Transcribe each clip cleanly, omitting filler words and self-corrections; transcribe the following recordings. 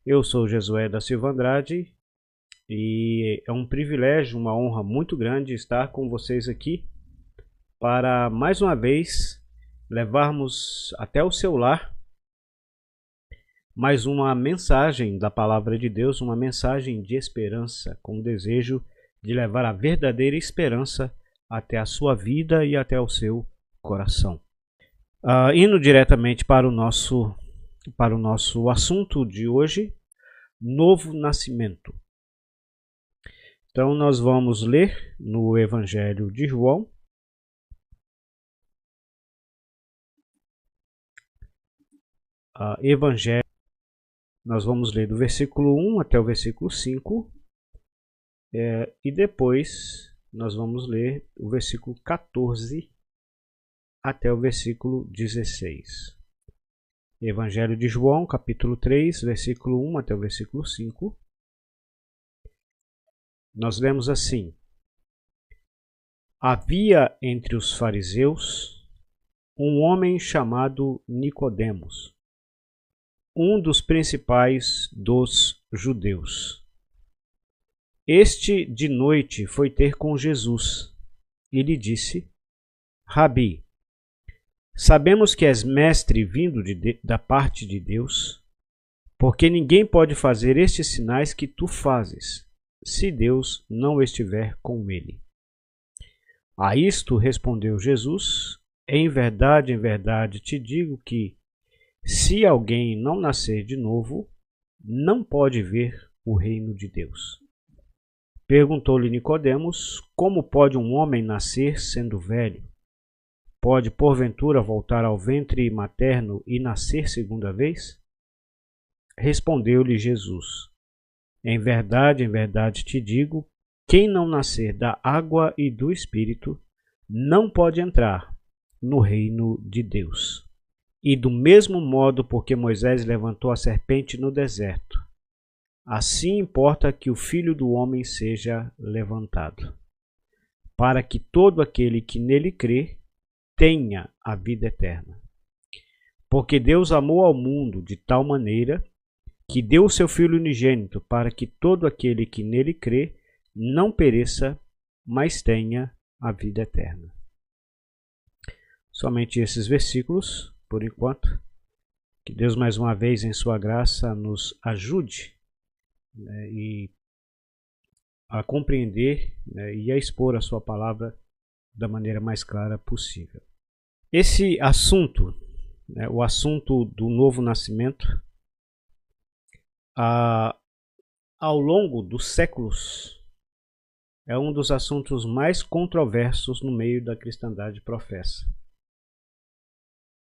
Eu sou Josué da Silva Andrade e é um privilégio, uma honra muito grande estar com vocês aqui para mais uma vez levarmos até o seu lar mais uma mensagem da Palavra de Deus, uma mensagem de esperança, com o desejo de levar a verdadeira esperança até a sua vida e até o seu coração. Indo diretamente para o nosso assunto de hoje, novo nascimento. Então nós vamos ler no Evangelho de João, nós vamos ler do versículo 1 até o versículo 5, e depois nós vamos ler o versículo 14 até o versículo 16. Evangelho de João, capítulo 3, versículo 1 até o versículo 5. Nós lemos assim: Havia entre os fariseus um homem chamado Nicodemos, um dos principais dos judeus. Este de noite foi ter com Jesus e lhe disse: Rabi, sabemos que és mestre vindo da parte de Deus, porque ninguém pode fazer estes sinais que tu fazes, se Deus não estiver com ele. A isto respondeu Jesus: em verdade te digo que, se alguém não nascer de novo, não pode ver o reino de Deus. Perguntou-lhe Nicodemos: como pode um homem nascer sendo velho? Pode porventura voltar ao ventre materno e nascer segunda vez? Respondeu-lhe Jesus: em verdade te digo, quem não nascer da água e do Espírito não pode entrar no reino de Deus. E do mesmo modo, porque Moisés levantou a serpente no deserto, assim importa que o Filho do Homem seja levantado, para que todo aquele que nele crê tenha a vida eterna. Porque Deus amou ao mundo de tal maneira que deu o seu Filho unigênito, para que todo aquele que nele crê não pereça, mas tenha a vida eterna. Somente esses versículos, por enquanto. Que Deus mais uma vez em sua graça nos ajude, e a compreender, e a expor a sua palavra da maneira mais clara possível. Esse assunto, o assunto do novo nascimento, ao longo dos séculos, é um dos assuntos mais controversos no meio da cristandade professa.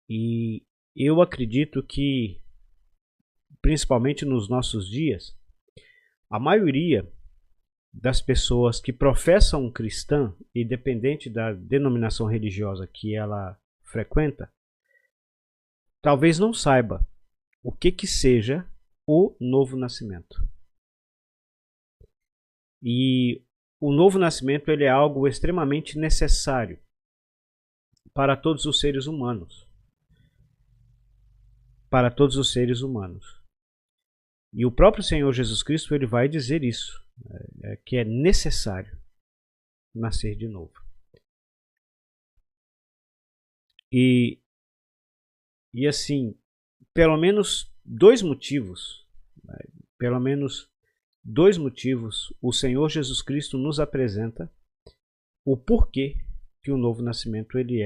E eu acredito que, principalmente nos nossos dias, a maioria das pessoas que professam cristã, independente da denominação religiosa que ela frequenta, talvez não saiba o que seja o novo nascimento. E o novo nascimento ele é algo extremamente necessário para todos os seres humanos. Para todos os seres humanos. E o próprio Senhor Jesus Cristo ele vai dizer isso, que é necessário nascer de novo. E assim, pelo menos dois motivos o Senhor Jesus Cristo nos apresenta o porquê que o novo nascimento ele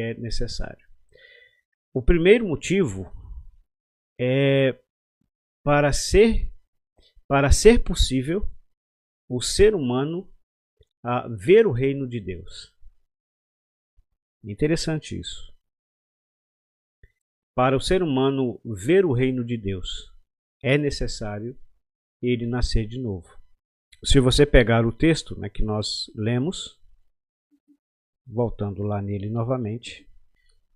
é necessário. O primeiro motivo é para ser possível o ser humano ver o reino de Deus. Interessante isso. Para o ser humano ver o reino de Deus, é necessário ele nascer de novo. Se você pegar o texto que nós lemos, voltando lá nele novamente,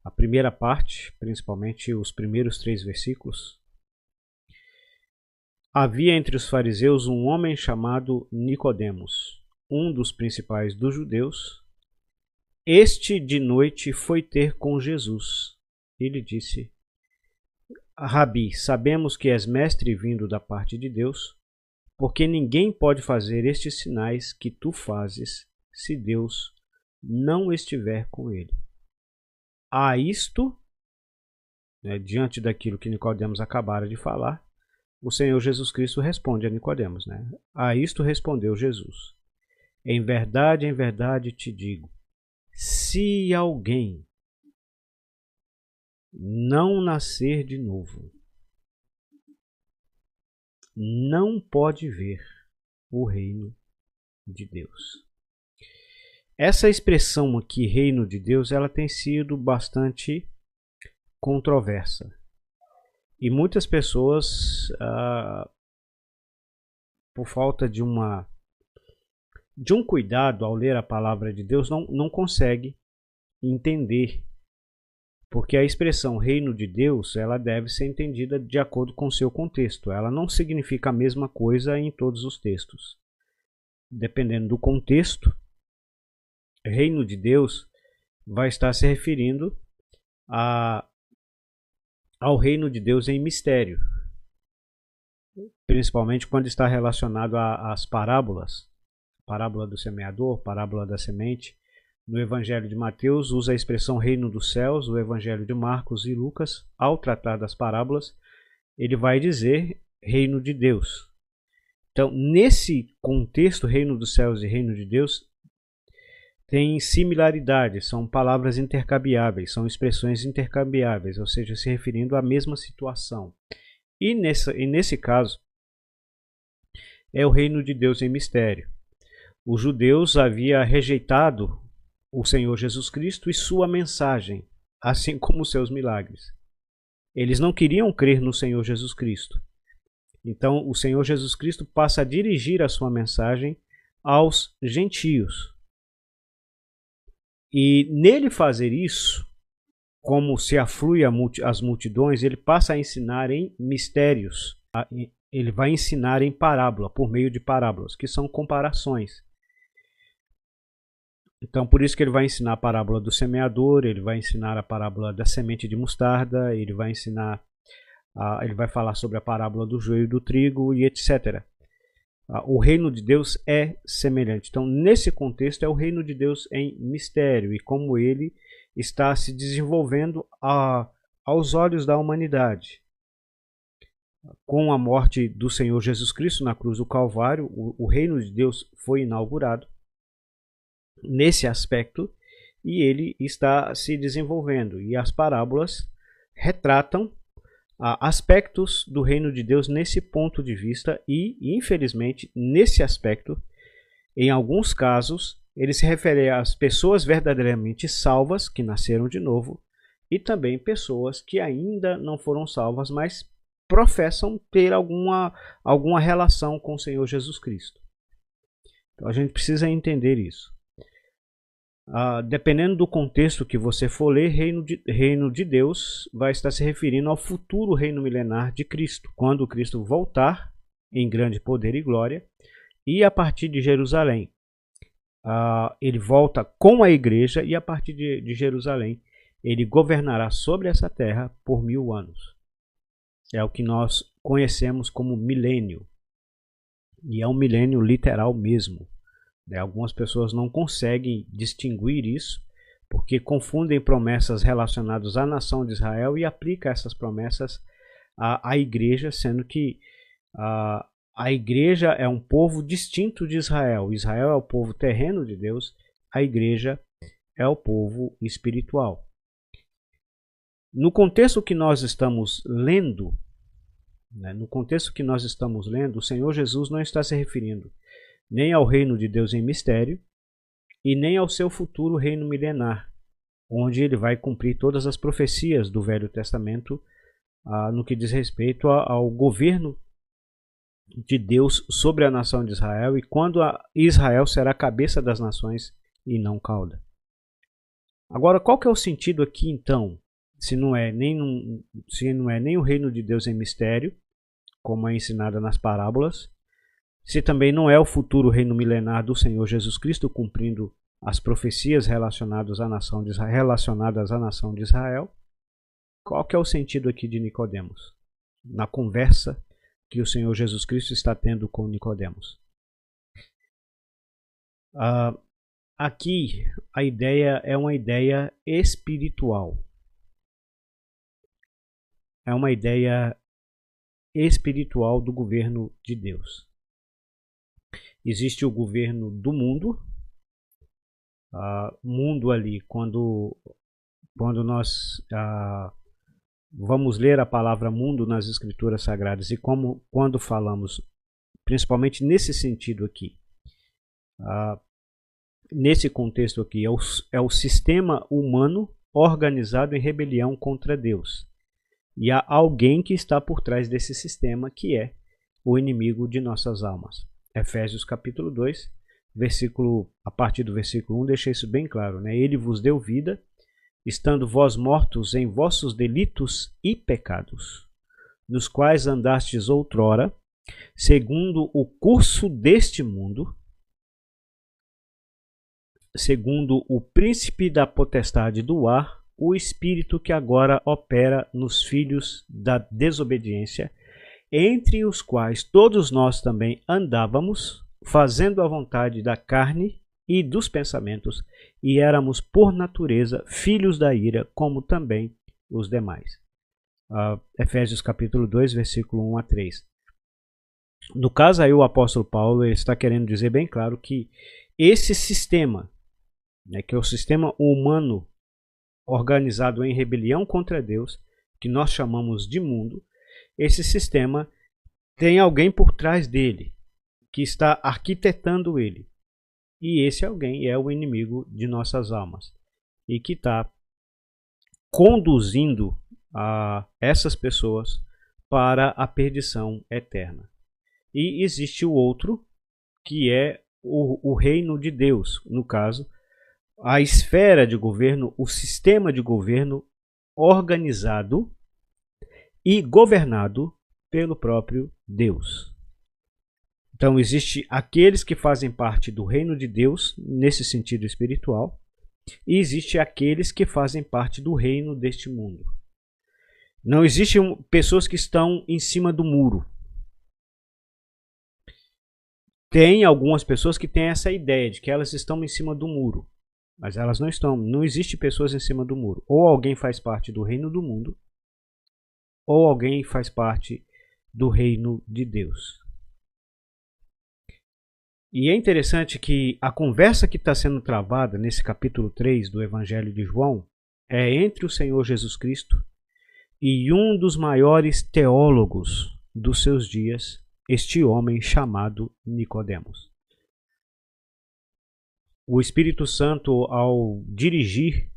a primeira parte, principalmente os primeiros 3 versículos. Havia entre os fariseus um homem chamado Nicodemos, um dos principais dos judeus. Este de noite foi ter com Jesus e lhe disse: Rabi, sabemos que és mestre vindo da parte de Deus, porque ninguém pode fazer estes sinais que tu fazes se Deus não estiver com ele. A isto, diante daquilo que Nicodemos acabara de falar, o Senhor Jesus Cristo responde a Nicodemos. A isto respondeu Jesus: em verdade te digo, se alguém não nascer de novo, não pode ver o reino de Deus. Essa expressão aqui, reino de Deus, ela tem sido bastante controversa. E muitas pessoas, por falta de um cuidado ao ler a palavra de Deus, não conseguem entender. Porque a expressão reino de Deus, ela deve ser entendida de acordo com o seu contexto. Ela não significa a mesma coisa em todos os textos. Dependendo do contexto, reino de Deus vai estar se referindo ao reino de Deus em mistério. Principalmente quando está relacionado às parábolas. Parábola do semeador, parábola da semente. No Evangelho de Mateus usa a expressão reino dos céus. O Evangelho de Marcos e Lucas, ao tratar das parábolas, ele vai dizer reino de Deus. Então, nesse contexto, reino dos céus e reino de Deus, tem similaridades, são palavras intercambiáveis, são expressões intercambiáveis, ou seja, se referindo à mesma situação. E nesse caso, é o reino de Deus em mistério. Os judeus haviam rejeitado o Senhor Jesus Cristo e sua mensagem, assim como os seus milagres. Eles não queriam crer no Senhor Jesus Cristo. Então, o Senhor Jesus Cristo passa a dirigir a sua mensagem aos gentios. E nele fazer isso, como se aflui as multidões, ele passa a ensinar em mistérios. Ele vai ensinar em parábola, por meio de parábolas, que são comparações. Então, por isso que ele vai ensinar a parábola do semeador, ele vai ensinar a parábola da semente de mostarda, ele vai falar sobre a parábola do joio e do trigo e etc. O reino de Deus é semelhante. Então, nesse contexto, é o reino de Deus em mistério e como ele está se desenvolvendo aos olhos da humanidade. Com a morte do Senhor Jesus Cristo na cruz do Calvário, o reino de Deus foi inaugurado nesse aspecto e ele está se desenvolvendo. E as parábolas retratam aspectos do reino de Deus nesse ponto de vista e, infelizmente, nesse aspecto, em alguns casos, ele se refere às pessoas verdadeiramente salvas, que nasceram de novo, e também pessoas que ainda não foram salvas, mas professam ter alguma relação com o Senhor Jesus Cristo. Então a gente precisa entender isso. Dependendo do contexto que você for ler, reino de Deus vai estar se referindo ao futuro reino milenar de Cristo, quando Cristo voltar em grande poder e glória, e a partir de Jerusalém. Ele volta com a igreja e a partir de Jerusalém ele governará sobre essa terra por 1000 anos. É o que nós conhecemos como milênio, e é um milênio literal mesmo. Algumas pessoas não conseguem distinguir isso porque confundem promessas relacionadas à nação de Israel e aplicam essas promessas à igreja, sendo que a igreja é um povo distinto de Israel. Israel é o povo terreno de Deus, a igreja é o povo espiritual. No contexto que nós estamos lendo, o Senhor Jesus não está se referindo nem ao reino de Deus em mistério, e nem ao seu futuro reino milenar, onde ele vai cumprir todas as profecias do Velho Testamento no que diz respeito ao governo de Deus sobre a nação de Israel, e quando Israel será a cabeça das nações e não cauda. Agora, qual que é o sentido aqui então, se não é nem o reino de Deus em mistério, como é ensinado nas parábolas, se também não é o futuro reino milenar do Senhor Jesus Cristo cumprindo as profecias relacionadas à nação de Israel, Qual que é o sentido aqui de Nicodemos? Na conversa que o Senhor Jesus Cristo está tendo com Nicodemos. Aqui a ideia é uma ideia espiritual. É uma ideia espiritual do governo de Deus. Existe o governo do mundo. Mundo ali, quando nós vamos ler a palavra mundo nas Escrituras Sagradas e quando falamos, principalmente nesse sentido aqui, nesse contexto aqui, é o sistema humano organizado em rebelião contra Deus. E há alguém que está por trás desse sistema, que é o inimigo de nossas almas. Efésios capítulo 2, a partir do versículo 1, deixa isso bem claro, né? Ele vos deu vida, estando vós mortos em vossos delitos e pecados, nos quais andastes outrora, segundo o curso deste mundo, segundo o príncipe da potestade do ar, o espírito que agora opera nos filhos da desobediência, entre os quais todos nós também andávamos, fazendo a vontade da carne e dos pensamentos, e éramos por natureza filhos da ira, como também os demais. Efésios capítulo 2, versículo 1 a 3. No caso aí o apóstolo Paulo ele está querendo dizer bem claro que esse sistema, né, que é o sistema humano organizado em rebelião contra Deus, que nós chamamos de mundo, esse sistema tem alguém por trás dele, que está arquitetando ele. E esse alguém é o inimigo de nossas almas, e que está conduzindo essas pessoas para a perdição eterna. E existe o outro, que é o reino de Deus, no caso, a esfera de governo, o sistema de governo organizado e governado pelo próprio Deus. Então, existe aqueles que fazem parte do reino de Deus, nesse sentido espiritual, e existe aqueles que fazem parte do reino deste mundo. Não existem pessoas que estão em cima do muro. Tem algumas pessoas que têm essa ideia de que elas estão em cima do muro. Mas elas não estão. Não existe pessoas em cima do muro. Ou alguém faz parte do reino do mundo, ou alguém faz parte do reino de Deus. E é interessante que a conversa que está sendo travada nesse capítulo 3 do Evangelho de João é entre o Senhor Jesus Cristo e um dos maiores teólogos dos seus dias, este homem chamado Nicodemos. O Espírito Santo, ao dirigir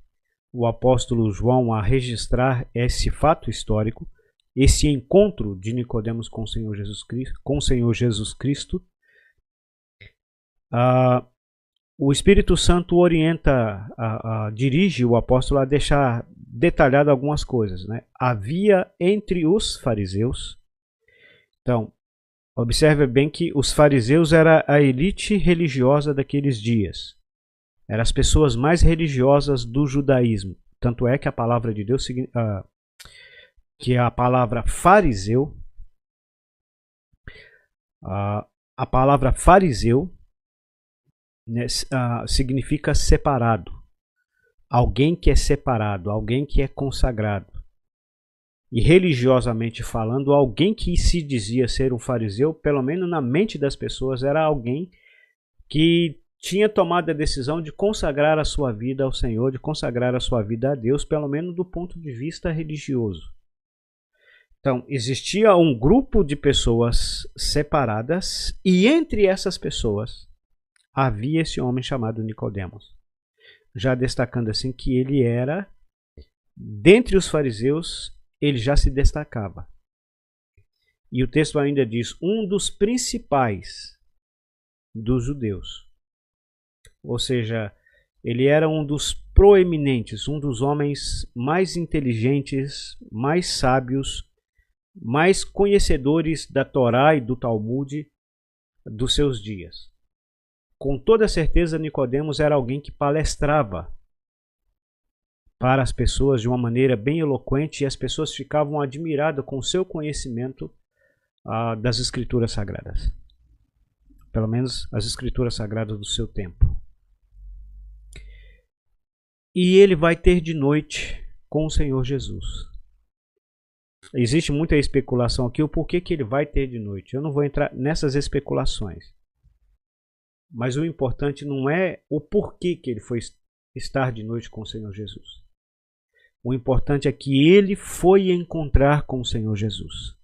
o apóstolo João a registrar esse fato histórico, esse encontro de Nicodemos com o Senhor Jesus Cristo, o Espírito Santo dirige o apóstolo a deixar detalhado algumas coisas, né? Havia entre os fariseus, então, observe bem que os fariseus era a elite religiosa daqueles dias. Eram as pessoas mais religiosas do judaísmo. Tanto é que a palavra de Deus, que é a palavra fariseu, a palavra fariseu, né, significa separado. Alguém que é separado, alguém que é consagrado. E religiosamente falando, alguém que se dizia ser um fariseu, pelo menos na mente das pessoas, era alguém que tinha tomado a decisão de consagrar a sua vida ao Senhor, de consagrar a sua vida a Deus, pelo menos do ponto de vista religioso. Então, existia um grupo de pessoas separadas, e entre essas pessoas havia esse homem chamado Nicodemos. Já destacando assim que ele era, dentre os fariseus, ele já se destacava. E o texto ainda diz, um dos principais dos judeus. Ou seja, ele era um dos proeminentes, um dos homens mais inteligentes, mais sábios, mais conhecedores da Torá e do Talmud dos seus dias. Com toda certeza, Nicodemos era alguém que palestrava para as pessoas de uma maneira bem eloquente, e as pessoas ficavam admiradas com o seu conhecimento das Escrituras Sagradas. Pelo menos as Escrituras Sagradas do seu tempo. E ele vai ter de noite com o Senhor Jesus. Existe muita especulação aqui, o porquê que ele vai ter de noite. Eu não vou entrar nessas especulações. Mas o importante não é o porquê que ele foi estar de noite com o Senhor Jesus. O importante é que ele foi encontrar com o Senhor Jesus.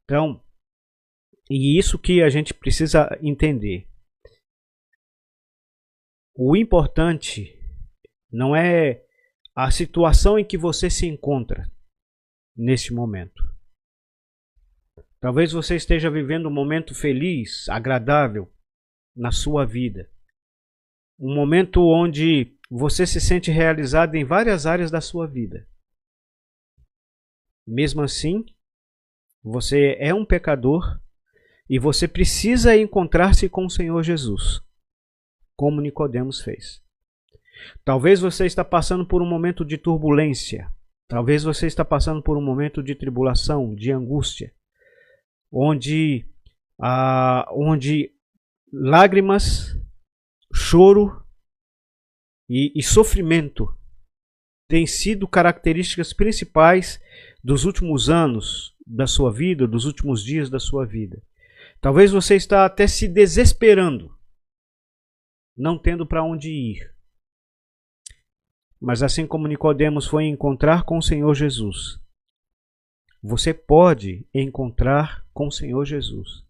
Então, e isso que a gente precisa entender. O importante não é a situação em que você se encontra neste momento. Talvez você esteja vivendo um momento feliz, agradável na sua vida. Um momento onde você se sente realizado em várias áreas da sua vida. Mesmo assim, você é um pecador e você precisa encontrar-se com o Senhor Jesus, como Nicodemos fez. Talvez você está passando por um momento de turbulência. Talvez você está passando por um momento de tribulação, de angústia, onde lágrimas, choro e sofrimento têm sido características principais dos últimos anos da sua vida, dos últimos dias da sua vida. Talvez você está até se desesperando, não tendo para onde ir. Mas assim como Nicodemos foi encontrar com o Senhor Jesus, você pode encontrar com o Senhor Jesus.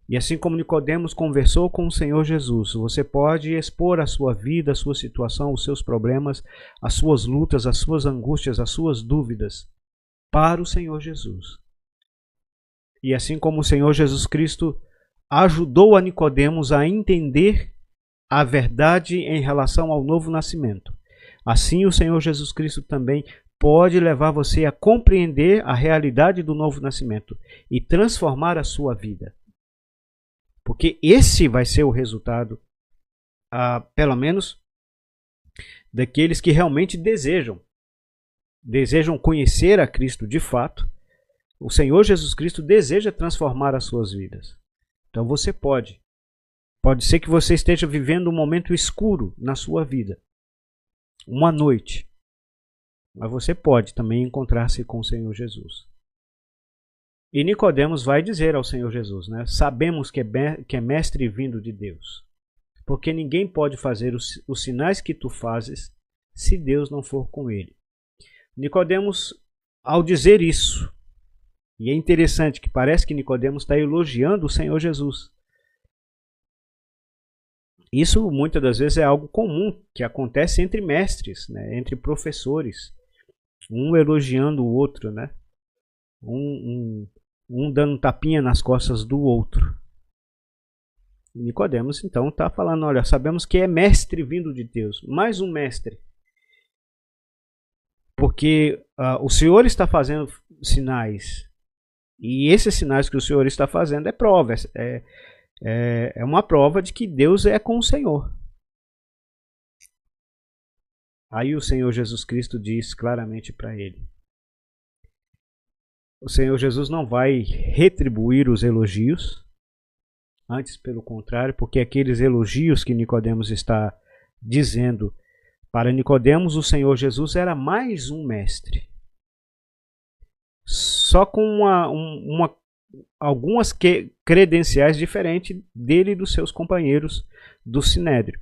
E assim como Nicodemos conversou com o Senhor Jesus, você pode expor a sua vida, a sua situação, os seus problemas, as suas lutas, as suas angústias, as suas dúvidas para o Senhor Jesus. E assim como o Senhor Jesus Cristo ajudou a Nicodemos a entender a verdade em relação ao novo nascimento, assim o Senhor Jesus Cristo também pode levar você a compreender a realidade do novo nascimento e transformar a sua vida. Porque esse vai ser o resultado, pelo menos, daqueles que realmente desejam conhecer a Cristo de fato. O Senhor Jesus Cristo deseja transformar as suas vidas. Então você pode. Pode ser que você esteja vivendo um momento escuro na sua vida, uma noite. Mas você pode também encontrar-se com o Senhor Jesus. E Nicodemos vai dizer ao Senhor Jesus, né? Sabemos que é mestre vindo de Deus, porque ninguém pode fazer os sinais que tu fazes se Deus não for com ele. Nicodemos, ao dizer isso, e é interessante que parece que Nicodemos está elogiando o Senhor Jesus. Isso muitas das vezes é algo comum que acontece entre mestres, né? Entre professores, um elogiando o outro, né? Um dando tapinha nas costas do outro. Nicodemos então está falando, olha, sabemos que é mestre vindo de Deus, mais um mestre. Porque o Senhor está fazendo sinais, e esses sinais que o Senhor está fazendo é prova, é uma prova de que Deus é com o Senhor. Aí o Senhor Jesus Cristo diz claramente para ele. O Senhor Jesus não vai retribuir os elogios, antes pelo contrário, porque aqueles elogios que Nicodemos está dizendo para Nicodemos, o Senhor Jesus era mais um mestre. Só com algumas credenciais diferentes dele e dos seus companheiros do Sinédrio,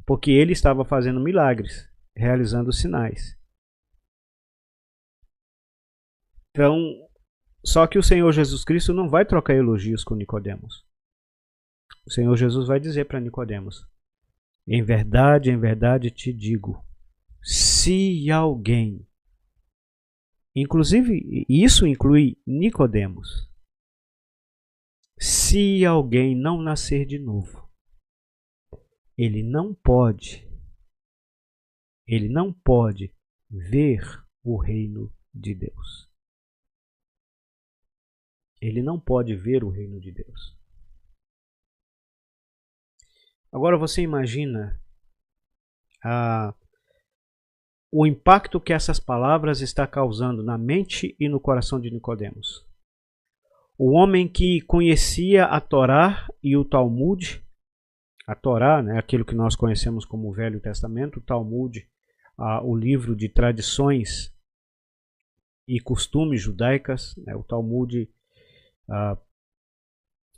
porque ele estava fazendo milagres, realizando sinais. Então, só que o Senhor Jesus Cristo não vai trocar elogios com Nicodemos. O Senhor Jesus vai dizer para Nicodemos: em verdade te digo, se alguém, inclusive isso inclui Nicodemos, se alguém não nascer de novo, ele não pode ver o reino de Deus. Ele não pode ver o reino de Deus. Agora você imagina o impacto que essas palavras estão causando na mente e no coração de Nicodemos. O homem que conhecia a Torá e o Talmud, a Torá, né, aquilo que nós conhecemos como o Velho Testamento, o Talmud, o livro de tradições e costumes judaicas, né, o Talmud,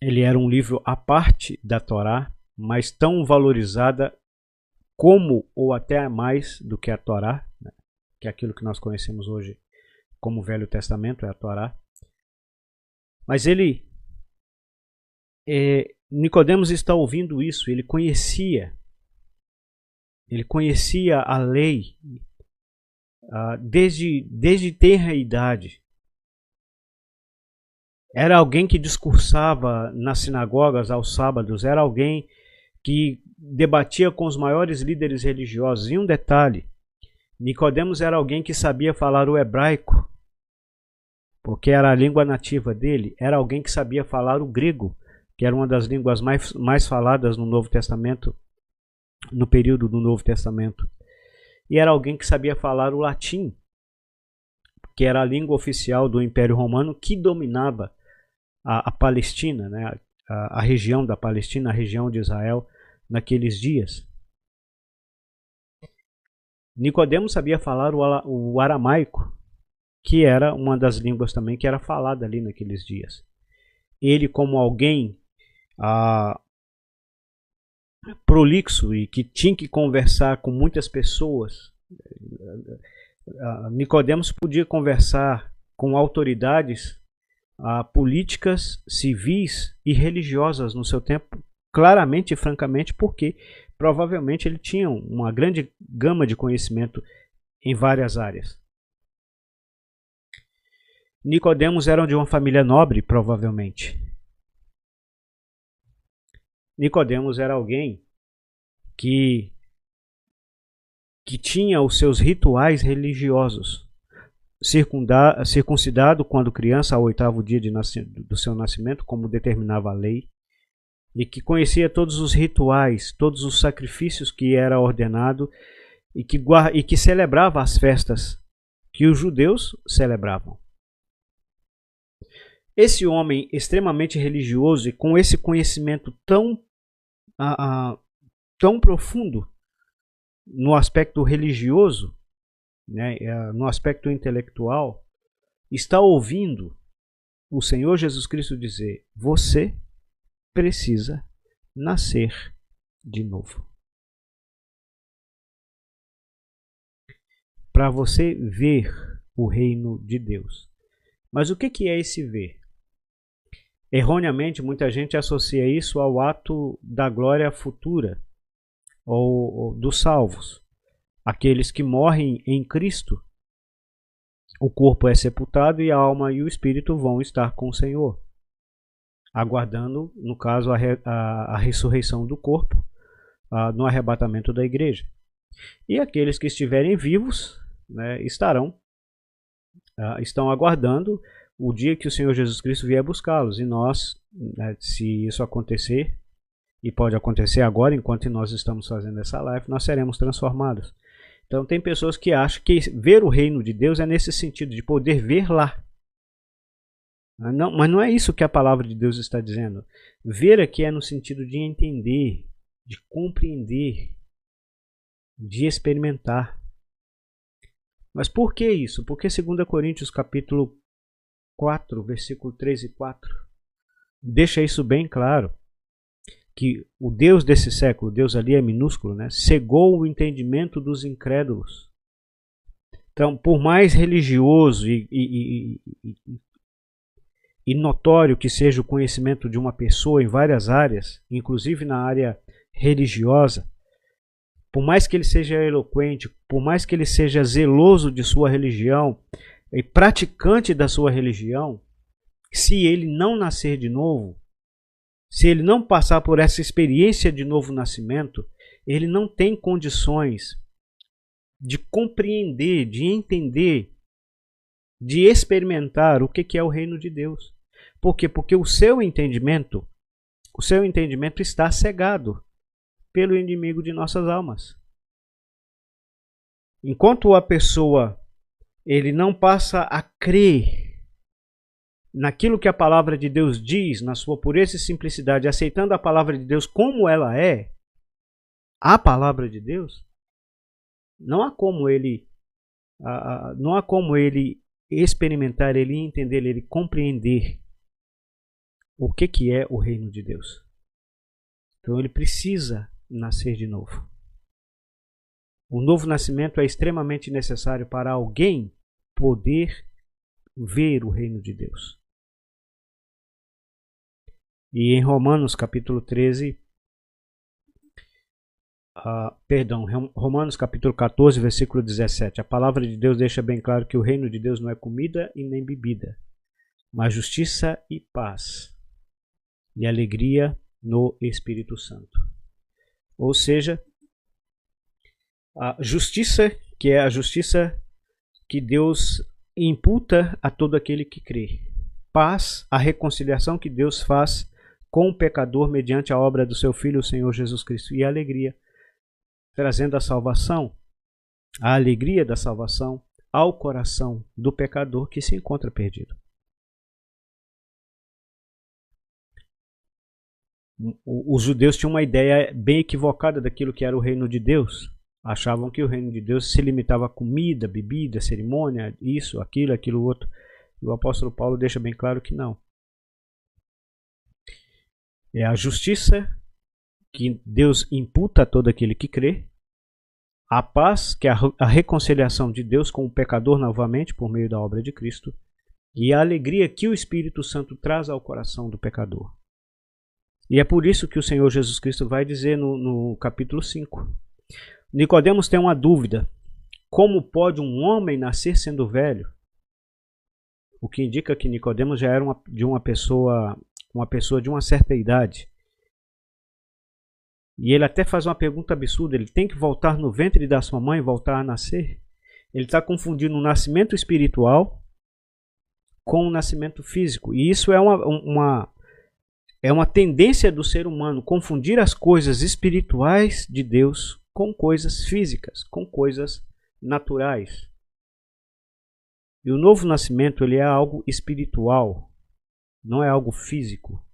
ele era um livro à parte da Torá, mas tão valorizada como ou até mais do que a Torá, né, que é aquilo que nós conhecemos hoje como o Velho Testamento, é a Torá. Mas Nicodemos está ouvindo isso, ele conhecia a lei desde tenra idade. Era alguém que discursava nas sinagogas aos sábados, era alguém que debatia com os maiores líderes religiosos. E um detalhe, Nicodemos era alguém que sabia falar o hebraico, porque era a língua nativa dele. Era alguém que sabia falar o grego, que era uma das línguas mais faladas no Novo Testamento, no período do Novo Testamento. E era alguém que sabia falar o latim, que era a língua oficial do Império Romano, que dominava a Palestina, né? A região da Palestina, a região de Israel, naqueles dias. Nicodemos sabia falar o aramaico, que era uma das línguas também que era falada ali naqueles dias. Ele, como alguém prolixo e que tinha que conversar com muitas pessoas, Nicodemos podia conversar com autoridades políticas, civis e religiosas no seu tempo, claramente e francamente, porque provavelmente ele tinha uma grande gama de conhecimento em várias áreas. Nicodemos era de uma família nobre, provavelmente. Nicodemos era alguém que tinha os seus rituais religiosos. Circuncidado quando criança, ao 8º dia do seu nascimento, como determinava a lei, e que conhecia todos os rituais, todos os sacrifícios que era ordenado, e que celebrava as festas que os judeus celebravam. Esse homem extremamente religioso e com esse conhecimento tão profundo no aspecto religioso, né, no aspecto intelectual, está ouvindo o Senhor Jesus Cristo dizer: você precisa nascer de novo. Para você ver o reino de Deus. Mas o que é esse ver? Erroneamente, muita gente associa isso ao ato da glória futura, ou dos salvos. Aqueles que morrem em Cristo, o corpo é sepultado e a alma e o espírito vão estar com o Senhor, aguardando, no caso, a ressurreição do corpo, no arrebatamento da igreja. E aqueles que estiverem vivos, né, estão aguardando o dia que o Senhor Jesus Cristo vier buscá-los. E nós, né, se isso acontecer, e pode acontecer agora, enquanto nós estamos fazendo essa live, nós seremos transformados. Então tem pessoas que acham que ver o reino de Deus é nesse sentido, de poder ver lá. Não, mas não é isso que a palavra de Deus está dizendo. Ver aqui é no sentido de entender, de compreender, de experimentar. Mas por que isso? Porque 2 Coríntios capítulo 4, versículo 3 e 4, deixa isso bem claro. Que o Deus desse século, Deus ali é minúsculo, né, cegou o entendimento dos incrédulos. Então, por mais religioso e notório que seja o conhecimento de uma pessoa em várias áreas, inclusive na área religiosa, por mais que ele seja eloquente, por mais que ele seja zeloso de sua religião e praticante da sua religião, se ele não nascer de novo, se ele não passar por essa experiência de novo nascimento, ele não tem condições de compreender, de entender, de experimentar o que é o reino de Deus. Por quê? Porque o seu entendimento está cegado pelo inimigo de nossas almas. Enquanto a pessoa ele não passa a crer naquilo que a palavra de Deus diz, na sua pureza e simplicidade, aceitando a palavra de Deus como ela é, a palavra de Deus, não há como ele experimentar, ele entender, ele compreender o que é o reino de Deus. Então ele precisa nascer de novo. O novo nascimento é extremamente necessário para alguém poder ver o reino de Deus. E em Romanos capítulo 13, Romanos capítulo 14, versículo 17, a palavra de Deus deixa bem claro que o reino de Deus não é comida e nem bebida, mas justiça e paz e alegria no Espírito Santo. Ou seja, a justiça, que é a justiça que Deus imputa a todo aquele que crê. Paz, a reconciliação que Deus faz com o pecador mediante a obra do seu Filho, o Senhor Jesus Cristo. E a alegria, trazendo a salvação, a alegria da salvação ao coração do pecador que se encontra perdido. Os judeus tinham uma ideia bem equivocada daquilo que era o reino de Deus. Achavam que o reino de Deus se limitava a comida, bebida, cerimônia, isso, aquilo, outro. E o apóstolo Paulo deixa bem claro que não. É a justiça que Deus imputa a todo aquele que crê. A paz, que é a reconciliação de Deus com o pecador novamente por meio da obra de Cristo. E a alegria que o Espírito Santo traz ao coração do pecador. E é por isso que o Senhor Jesus Cristo vai dizer no capítulo 5. Nicodemos tem uma dúvida. Como pode um homem nascer sendo velho? O que indica que Nicodemos já era uma pessoa de uma certa idade. E ele até faz uma pergunta absurda. Ele tem que voltar no ventre da sua mãe e voltar a nascer? Ele está confundindo o nascimento espiritual com o nascimento físico. E isso é uma tendência do ser humano, confundir as coisas espirituais de Deus com coisas físicas, com coisas naturais. E o novo nascimento ele é algo espiritual, não é algo físico.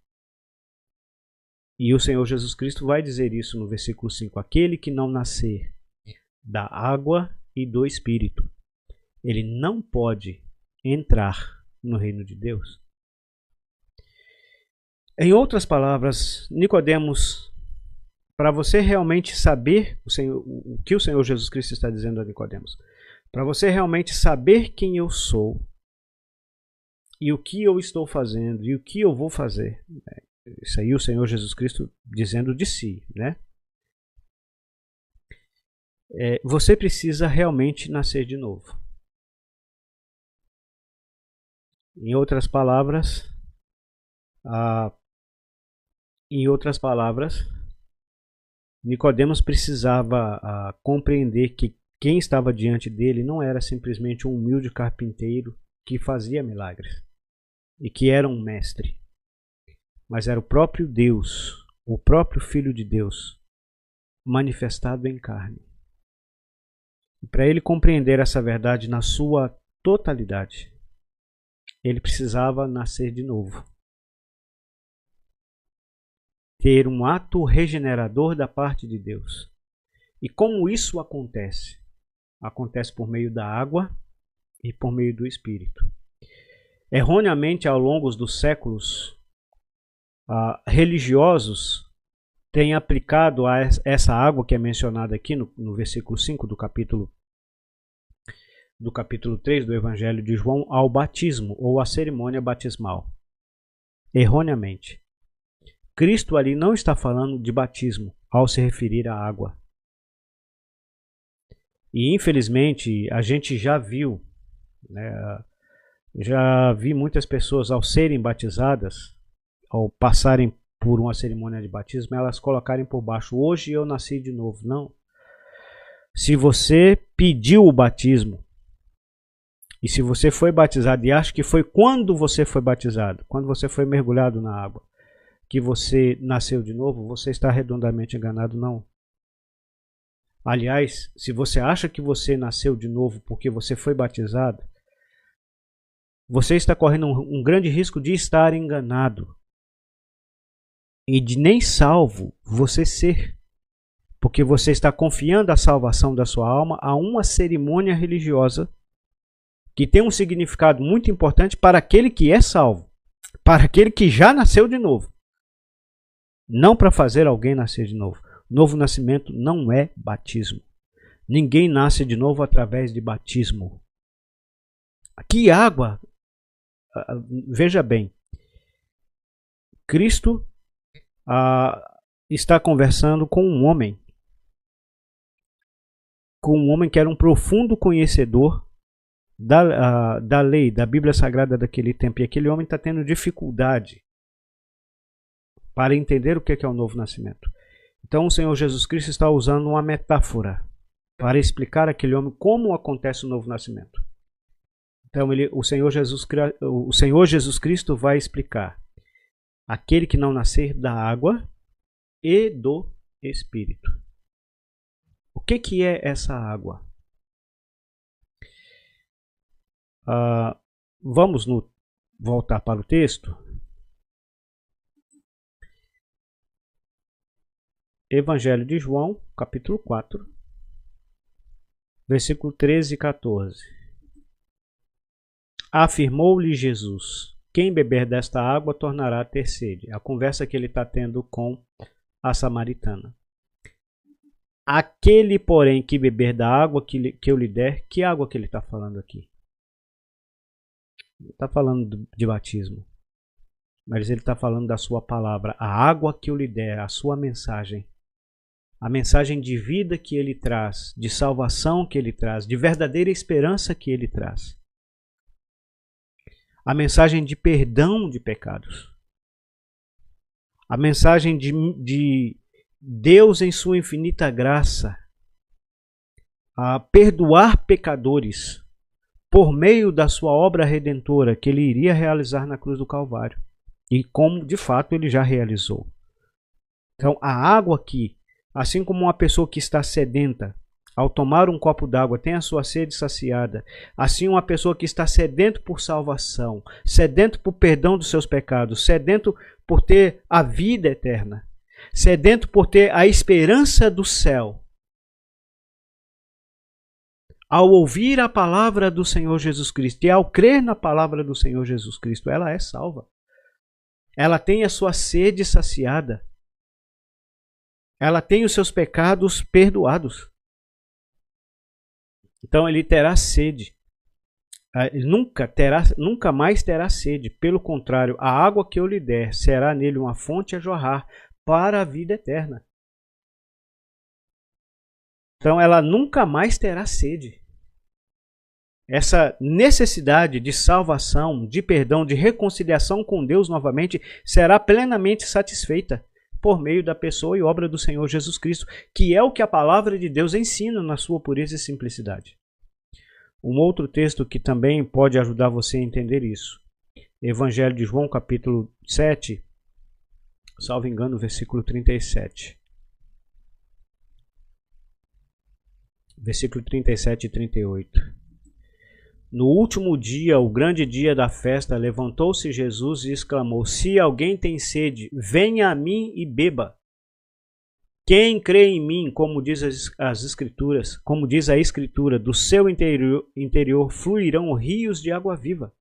E o Senhor Jesus Cristo vai dizer isso no versículo 5. Aquele que não nascer da água e do Espírito, ele não pode entrar no reino de Deus. Em outras palavras, Nicodemos, para você realmente saber o que o Senhor Jesus Cristo está dizendo a Nicodemos, para você realmente saber quem eu sou e o que eu estou fazendo e o que eu vou fazer, isso aí o Senhor Jesus Cristo dizendo de si, né? Você precisa realmente nascer de novo. Em outras palavras, Nicodemos precisava compreender que quem estava diante dele não era simplesmente um humilde carpinteiro que fazia milagres e que era um mestre, mas era o próprio Deus, o próprio Filho de Deus, manifestado em carne. E para ele compreender essa verdade na sua totalidade, ele precisava nascer de novo. Ter um ato regenerador da parte de Deus. E como isso acontece? Acontece por meio da água e por meio do Espírito. Erroneamente, ao longo dos séculos, religiosos têm aplicado a essa água que é mencionada aqui no versículo 5 do capítulo 3 do Evangelho de João ao batismo ou à cerimônia batismal. Erroneamente. Cristo ali não está falando de batismo ao se referir à água. E infelizmente a gente já viu, né, já vi muitas pessoas ao serem batizadas, ao passarem por uma cerimônia de batismo, elas colocarem por baixo, hoje eu nasci de novo. Não. Se você pediu o batismo, e se você foi batizado, e acha que foi quando você foi batizado, quando você foi mergulhado na água, que você nasceu de novo, você está redondamente enganado, não. Aliás, se você acha que você nasceu de novo porque você foi batizado, você está correndo um grande risco de estar enganado e de nem salvo você ser, porque você está confiando a salvação da sua alma a uma cerimônia religiosa que tem um significado muito importante para aquele que é salvo, para aquele que já nasceu de novo, não para fazer alguém nascer de novo. Novo nascimento não é batismo. Ninguém nasce de novo através de batismo. Que água? Veja bem, Cristo está conversando com um homem que era um profundo conhecedor da lei, da Bíblia Sagrada daquele tempo. E aquele homem está tendo dificuldade para entender o que é o novo nascimento. Então o Senhor Jesus Cristo está usando uma metáfora para explicar àquele homem como acontece o novo nascimento. Então o Senhor Jesus Cristo vai explicar: aquele que não nascer da água e do Espírito. O que é essa água? Vamos voltar para o texto. Evangelho de João, capítulo 4, versículo 13 e 14. Afirmou-lhe Jesus: quem beber desta água tornará a ter sede. A conversa que ele está tendo com a samaritana. Aquele, porém, que beber da água que eu lhe der, que água que ele está falando aqui? Ele está falando de batismo, mas ele está falando da sua palavra. A água que eu lhe der, a sua mensagem. A mensagem de vida que ele traz, de salvação que ele traz, de verdadeira esperança que ele traz. A mensagem de perdão de pecados. A mensagem de Deus em sua infinita graça a perdoar pecadores por meio da sua obra redentora que ele iria realizar na cruz do Calvário. E como de fato ele já realizou. Então a água aqui, assim como uma pessoa que está sedenta, ao tomar um copo d'água tem a sua sede saciada, assim uma pessoa que está sedento por salvação, sedento por perdão dos seus pecados, sedento por ter a vida eterna, sedento por ter a esperança do céu, ao ouvir a palavra do Senhor Jesus Cristo e ao crer na palavra do Senhor Jesus Cristo, ela é salva. Ela tem a sua sede saciada. Ela tem os seus pecados perdoados. Então ele terá sede. Ele nunca mais terá sede. Pelo contrário, a água que eu lhe der será nele uma fonte a jorrar para a vida eterna. Então ela nunca mais terá sede. Essa necessidade de salvação, de perdão, de reconciliação com Deus novamente será plenamente satisfeita por meio da pessoa e obra do Senhor Jesus Cristo, que é o que a palavra de Deus ensina na sua pureza e simplicidade. Um outro texto que também pode ajudar você a entender isso. Evangelho de João, capítulo 7, salvo engano, versículo 37. Versículo 37 e 38. No último dia, o grande dia da festa, levantou-se Jesus e exclamou: se alguém tem sede, venha a mim e beba. Quem crê em mim, como diz as Escrituras, como diz a Escritura, do seu interior fluirão rios de água viva.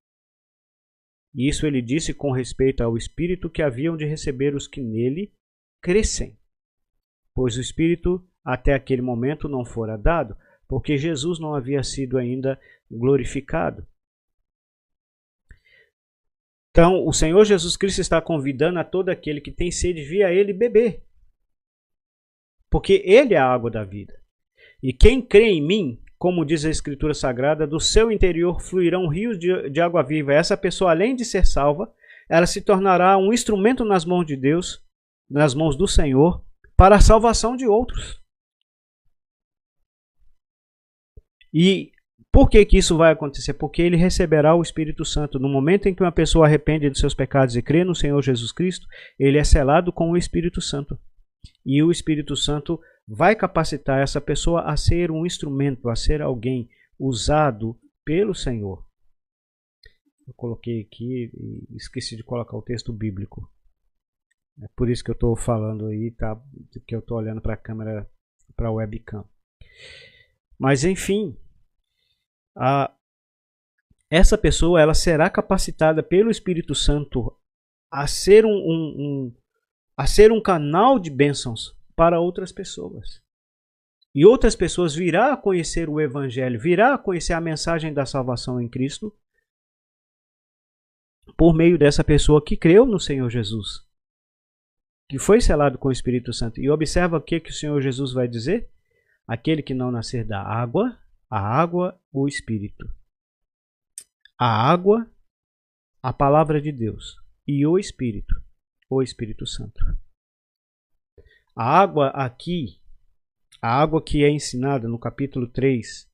E isso ele disse com respeito ao Espírito que haviam de receber os que nele crescem. Pois o Espírito até aquele momento não fora dado, porque Jesus não havia sido ainda glorificado. Então, o Senhor Jesus Cristo está convidando a todo aquele que tem sede, vir a Ele beber. Porque Ele é a água da vida. E quem crê em mim, como diz a Escritura Sagrada, do seu interior fluirão rios de água viva. Essa pessoa, além de ser salva, ela se tornará um instrumento nas mãos de Deus, nas mãos do Senhor, para a salvação de outros. E por que isso vai acontecer? Porque ele receberá o Espírito Santo. No momento em que uma pessoa arrepende dos seus pecados e crê no Senhor Jesus Cristo, ele é selado com o Espírito Santo. E o Espírito Santo vai capacitar essa pessoa a ser um instrumento, a ser alguém usado pelo Senhor. Eu coloquei aqui e esqueci de colocar o texto bíblico. É por isso que eu estou falando aí, tá? Que eu estou olhando para a câmera, para a webcam. Mas enfim, essa pessoa ela será capacitada pelo Espírito Santo a ser a ser um canal de bênçãos para outras pessoas. E outras pessoas virão a conhecer o Evangelho, virão a conhecer a mensagem da salvação em Cristo por meio dessa pessoa que creu no Senhor Jesus, que foi selado com o Espírito Santo. E observa o que o Senhor Jesus vai dizer? Aquele que não nascer da água, a água, o Espírito. A água, a palavra de Deus. E o Espírito Santo. A água aqui, a água que é ensinada no capítulo 3,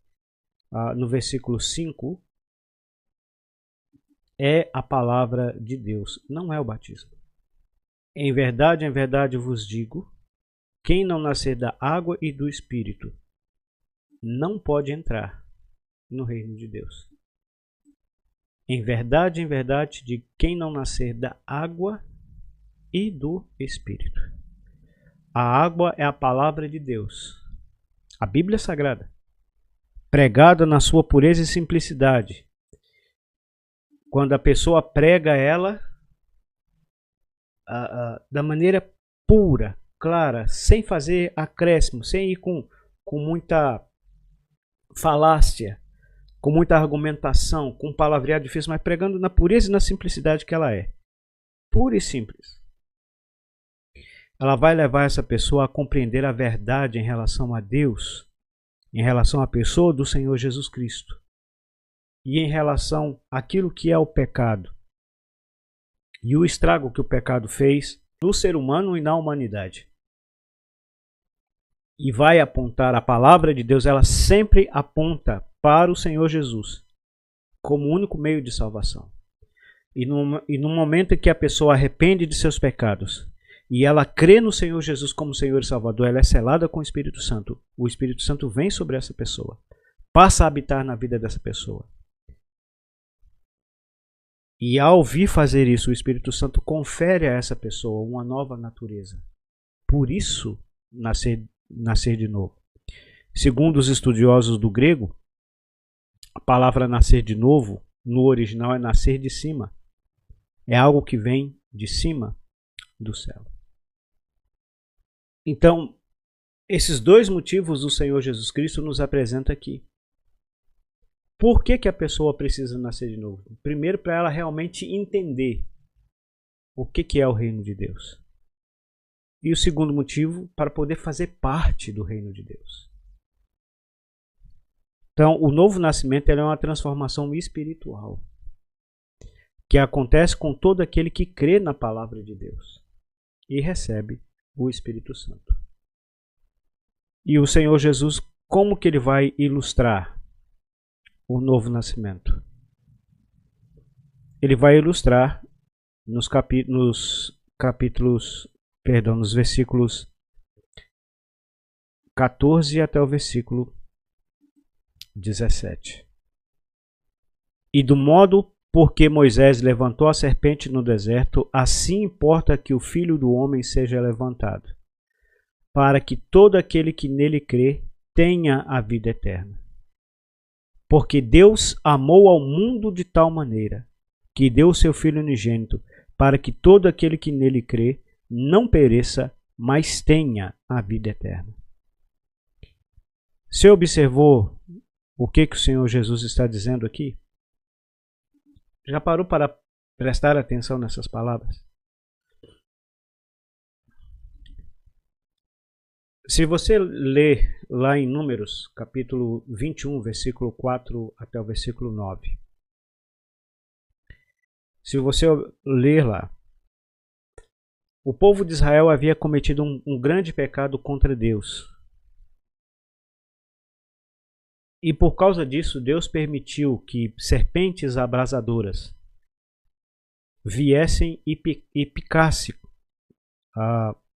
no versículo 5, é a palavra de Deus, não é o batismo. Em verdade vos digo, quem não nascer da água e do Espírito não pode entrar no reino de Deus. Em verdade digo, quem não nascer da água e do Espírito. A água é a palavra de Deus, a Bíblia Sagrada, pregada na sua pureza e simplicidade. Quando a pessoa prega ela da maneira pura, clara, sem fazer acréscimo, sem ir com muita falácia, com muita argumentação, com palavreado difícil, mas pregando na pureza e na simplicidade que ela é. Pura e simples. Ela vai levar essa pessoa a compreender a verdade em relação a Deus, em relação à pessoa do Senhor Jesus Cristo e em relação àquilo que é o pecado e o estrago que o pecado fez no ser humano e na humanidade. E vai apontar a palavra de Deus, ela sempre aponta para o Senhor Jesus como o único meio de salvação. E no momento em que a pessoa arrepende de seus pecados e ela crê no Senhor Jesus como Senhor e Salvador, ela é selada com o Espírito Santo. O Espírito Santo vem sobre essa pessoa, passa a habitar na vida dessa pessoa. E ao vir fazer isso, o Espírito Santo confere a essa pessoa uma nova natureza. Por isso, nascer de novo. Segundo os estudiosos do grego, a palavra nascer de novo, no original, é nascer de cima. É algo que vem de cima do céu. Então, esses dois motivos o Senhor Jesus Cristo nos apresenta aqui. Por que a pessoa precisa nascer de novo? Primeiro, para ela realmente entender o que é o reino de Deus. E o segundo motivo, para poder fazer parte do reino de Deus. Então, o novo nascimento é uma transformação espiritual que acontece com todo aquele que crê na palavra de Deus e recebe o Espírito Santo. E o Senhor Jesus, como que ele vai ilustrar o novo nascimento? Ele vai ilustrar nos versículos 14 até o versículo 17. E do modo porque Moisés levantou a serpente no deserto, assim importa que o Filho do Homem seja levantado, para que todo aquele que nele crê tenha a vida eterna. Porque Deus amou ao mundo de tal maneira que deu o seu Filho unigênito, para que todo aquele que nele crê não pereça, mas tenha a vida eterna. Você observou o que o Senhor Jesus está dizendo aqui? Já parou para prestar atenção nessas palavras? Se você ler lá em Números, capítulo 21, versículo 4 até o versículo 9. Se você ler lá, o povo de Israel havia cometido um grande pecado contra Deus. E por causa disso, Deus permitiu que serpentes abrasadoras viessem e picassem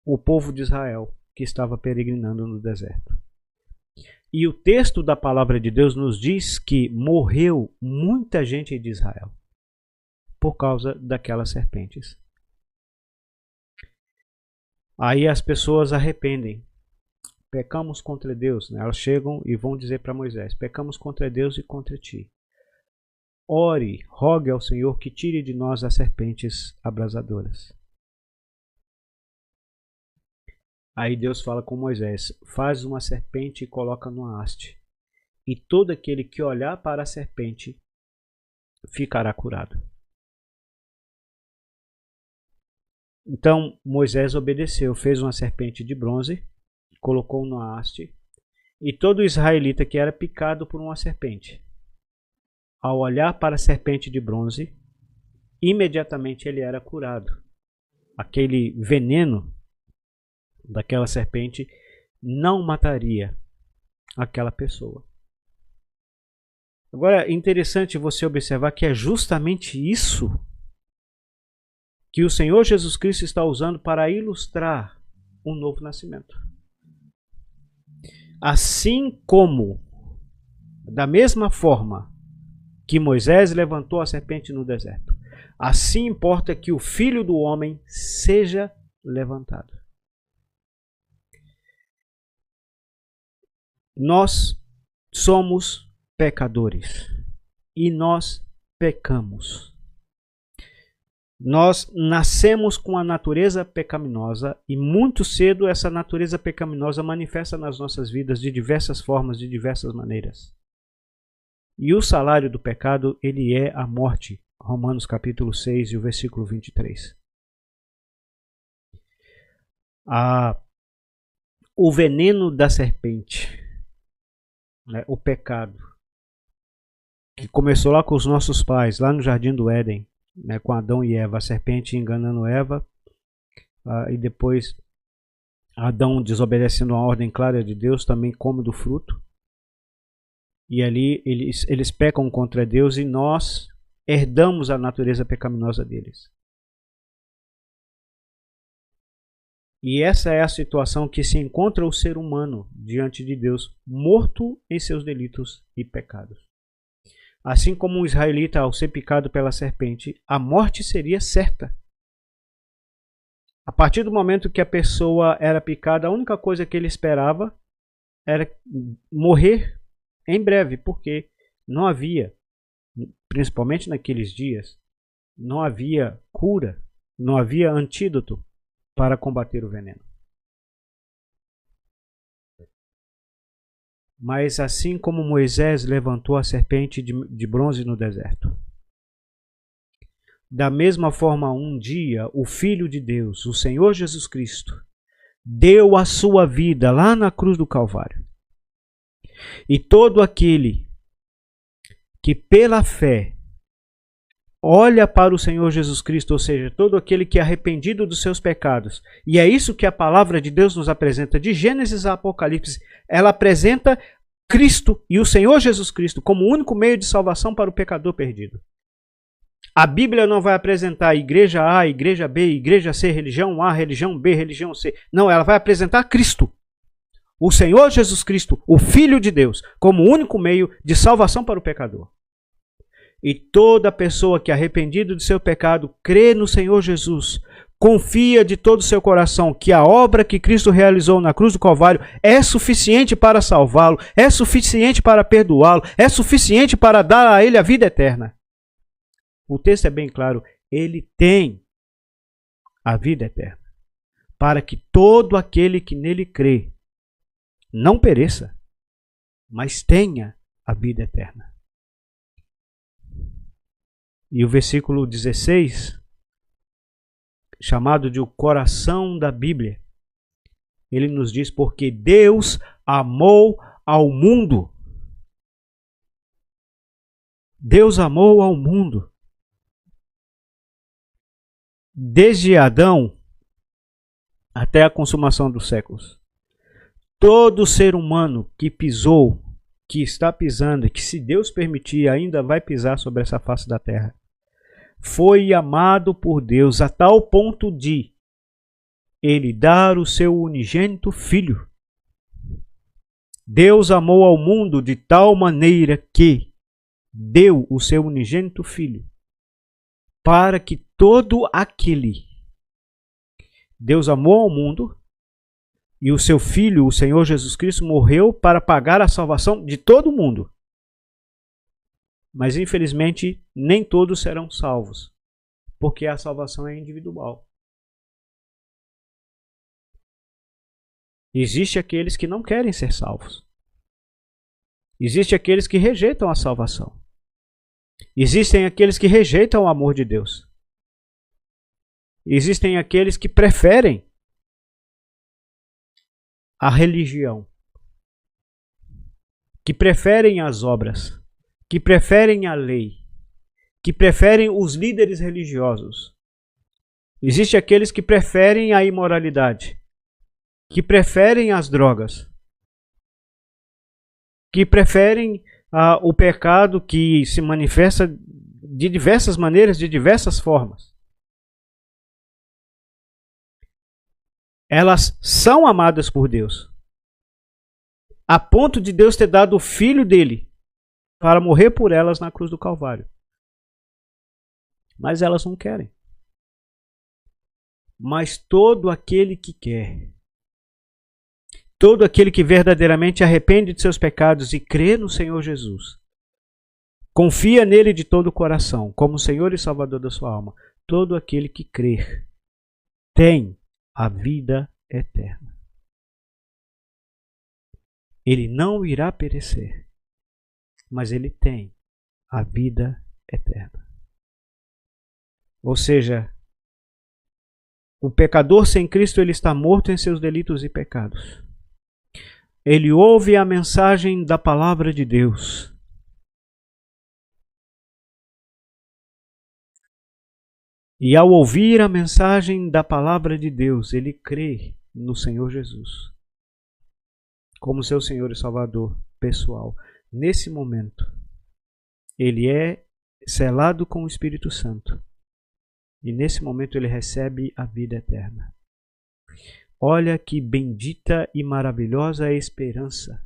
o povo de Israel. que estava peregrinando no deserto. E o texto da palavra de Deus nos diz que morreu muita gente de Israel por causa daquelas serpentes. Aí as pessoas arrependem. Pecamos contra Deus. Né? Elas chegam e vão dizer para Moisés: pecamos contra Deus e contra ti. Ore, rogue ao Senhor que tire de nós as serpentes abrasadoras. Aí Deus fala com Moisés: faz uma serpente e coloca numa haste, e todo aquele que olhar para a serpente ficará curado. Então Moisés obedeceu, fez uma serpente de bronze, colocou numa haste, e todo israelita que era picado por uma serpente, ao olhar para a serpente de bronze, imediatamente ele era curado. Aquele veneno daquela serpente não mataria aquela pessoa. Agora é interessante você observar que é justamente isso que o Senhor Jesus Cristo está usando para ilustrar um novo nascimento. Assim como, da mesma forma que Moisés levantou a serpente no deserto, assim importa que o Filho do Homem seja levantado. Nós somos pecadores e nós pecamos. Nós nascemos com a natureza pecaminosa e muito cedo essa natureza pecaminosa manifesta nas nossas vidas de diversas formas, de diversas maneiras. E o salário do pecado, ele é a morte. Romanos capítulo 6 e o versículo 23. O veneno da serpente, né, o pecado, que começou lá com os nossos pais, lá no Jardim do Éden, né, com Adão e Eva, a serpente enganando Eva, e depois Adão desobedecendo a ordem clara de Deus, também come do fruto. E ali eles pecam contra Deus e nós herdamos a natureza pecaminosa deles. E essa é a situação que se encontra o ser humano diante de Deus, morto em seus delitos e pecados. Assim como um israelita, ao ser picado pela serpente, a morte seria certa. A partir do momento que a pessoa era picada, a única coisa que ele esperava era morrer em breve, porque não havia, principalmente naqueles dias, não havia cura, não havia antídoto para combater o veneno. Mas assim como Moisés levantou a serpente de bronze no deserto, da mesma forma um dia o Filho de Deus, o Senhor Jesus Cristo, deu a sua vida lá na cruz do Calvário. E todo aquele que pela fé olha para o Senhor Jesus Cristo, ou seja, todo aquele que é arrependido dos seus pecados, e é isso que a palavra de Deus nos apresenta, de Gênesis a Apocalipse, ela apresenta Cristo e o Senhor Jesus Cristo como o único meio de salvação para o pecador perdido. A Bíblia não vai apresentar igreja A, igreja B, igreja C, religião A, religião B, religião C. Não, ela vai apresentar Cristo, o Senhor Jesus Cristo, o Filho de Deus, como o único meio de salvação para o pecador. E toda pessoa que, arrependido de seu pecado, crê no Senhor Jesus, confia de todo o seu coração que a obra que Cristo realizou na cruz do Calvário é suficiente para salvá-lo, é suficiente para perdoá-lo, é suficiente para dar a ele a vida eterna. O texto é bem claro, ele tem a vida eterna, para que todo aquele que nele crê não pereça, mas tenha a vida eterna. E o versículo 16, chamado de o coração da Bíblia, ele nos diz: porque Deus amou ao mundo. Deus amou ao mundo. Desde Adão até a consumação dos séculos. Todo ser humano que pisou, que está pisando e que, se Deus permitir, ainda vai pisar sobre essa face da terra, foi amado por Deus a tal ponto de ele dar o seu unigênito Filho. Deus amou ao mundo de tal maneira que deu o seu unigênito Filho, para que todo aquele... Deus amou ao mundo e o seu Filho, o Senhor Jesus Cristo, morreu para pagar a salvação de todo mundo. Mas infelizmente nem todos serão salvos, porque a salvação é individual. Existem aqueles que não querem ser salvos. Existem aqueles que rejeitam a salvação. Existem aqueles que rejeitam o amor de Deus. Existem aqueles que preferem a religião, que preferem as obras, que preferem a lei, que preferem os líderes religiosos. Existem aqueles que preferem a imoralidade, que preferem as drogas, que preferem o pecado que se manifesta de diversas maneiras, de diversas formas. Elas são amadas por Deus, a ponto de Deus ter dado o Filho dele para morrer por elas na cruz do Calvário. Mas elas não querem. Mas todo aquele que quer, todo aquele que verdadeiramente arrepende de seus pecados e crê no Senhor Jesus, confia nele de todo o coração, como Senhor e Salvador da sua alma, todo aquele que crer tem a vida eterna. Ele não irá perecer, mas ele tem a vida eterna. Ou seja, o pecador sem Cristo, ele está morto em seus delitos e pecados. Ele ouve a mensagem da palavra de Deus. E ao ouvir a mensagem da palavra de Deus, ele crê no Senhor Jesus como seu Senhor e Salvador pessoal. Nesse momento, ele é selado com o Espírito Santo. E nesse momento ele recebe a vida eterna. Olha que bendita e maravilhosa esperança.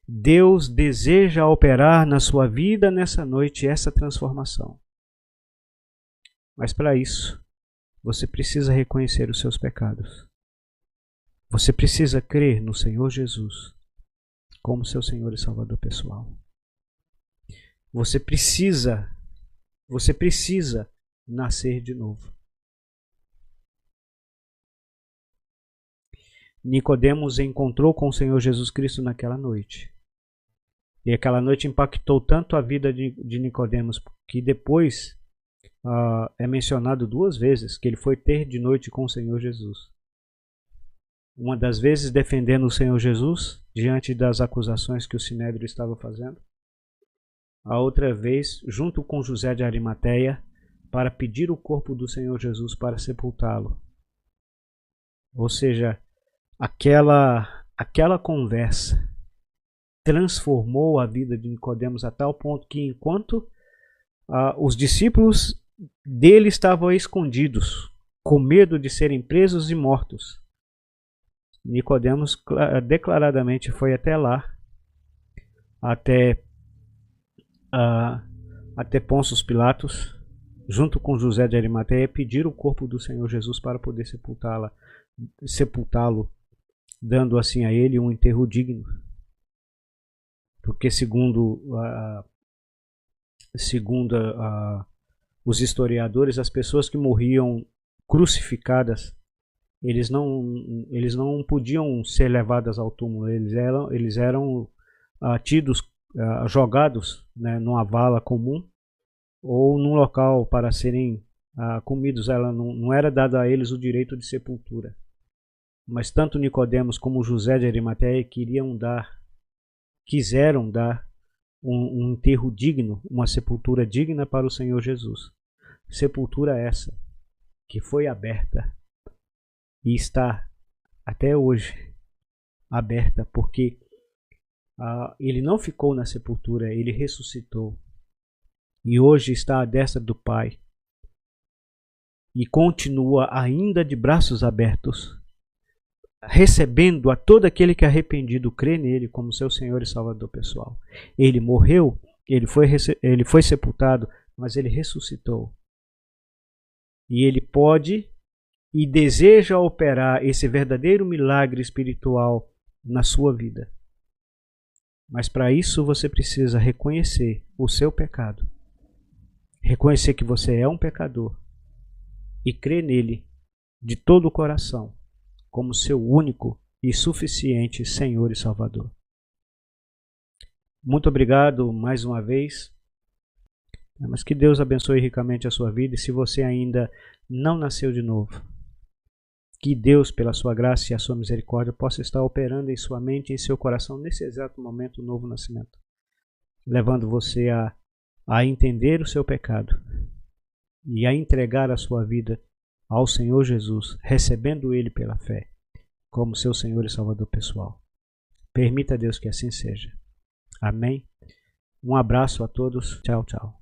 Deus deseja operar na sua vida nessa noite essa transformação. Mas para isso, você precisa reconhecer os seus pecados. Você precisa crer no Senhor Jesus como seu Senhor e Salvador pessoal. Você precisa nascer de novo. Nicodemos encontrou com o Senhor Jesus Cristo naquela noite. E aquela noite impactou tanto a vida de Nicodemos que depois é mencionado 2 vezes que ele foi ter de noite com o Senhor Jesus. Uma das vezes defendendo o Senhor Jesus diante das acusações que o Sinédrio estava fazendo. A outra vez, junto com José de Arimateia, para pedir o corpo do Senhor Jesus para sepultá-lo. Ou seja, aquela conversa transformou a vida de Nicodemos a tal ponto que enquanto os discípulos dele estavam escondidos, com medo de serem presos e mortos, Nicodemos declaradamente foi até lá, até Pôncio Pilatos, junto com José de Arimateia, pedir o corpo do Senhor Jesus para poder sepultá-lo, dando assim a ele um enterro digno. Porque segundo os historiadores, as pessoas que morriam crucificadas, eles não podiam ser levadas ao túmulo, eles eram jogados, né, numa vala comum ou num local para serem comidos. Ela não era dada a eles o direito de sepultura. Mas tanto Nicodemos como José de Arimateia quiseram dar um enterro digno, uma sepultura digna para o Senhor Jesus. Sepultura essa que foi aberta e está até hoje aberta, porque ele não ficou na sepultura, ele ressuscitou e hoje está à destra do Pai, e continua ainda de braços abertos, recebendo a todo aquele que é arrependido crê nele como seu Senhor e Salvador pessoal. Ele morreu, ele foi sepultado, mas ele ressuscitou. E ele pode e deseja operar esse verdadeiro milagre espiritual na sua vida. Mas para isso você precisa reconhecer o seu pecado. Reconhecer que você é um pecador e crer nele de todo o coração como seu único e suficiente Senhor e Salvador. Muito obrigado mais uma vez. Mas que Deus abençoe ricamente a sua vida. E se você ainda não nasceu de novo, que Deus, pela sua graça e a sua misericórdia, possa estar operando em sua mente e em seu coração nesse exato momento um novo nascimento, levando você a entender o seu pecado e a entregar a sua vida ao Senhor Jesus, recebendo Ele pela fé como seu Senhor e Salvador pessoal. Permita a Deus que assim seja. Amém. Um abraço a todos. Tchau, tchau.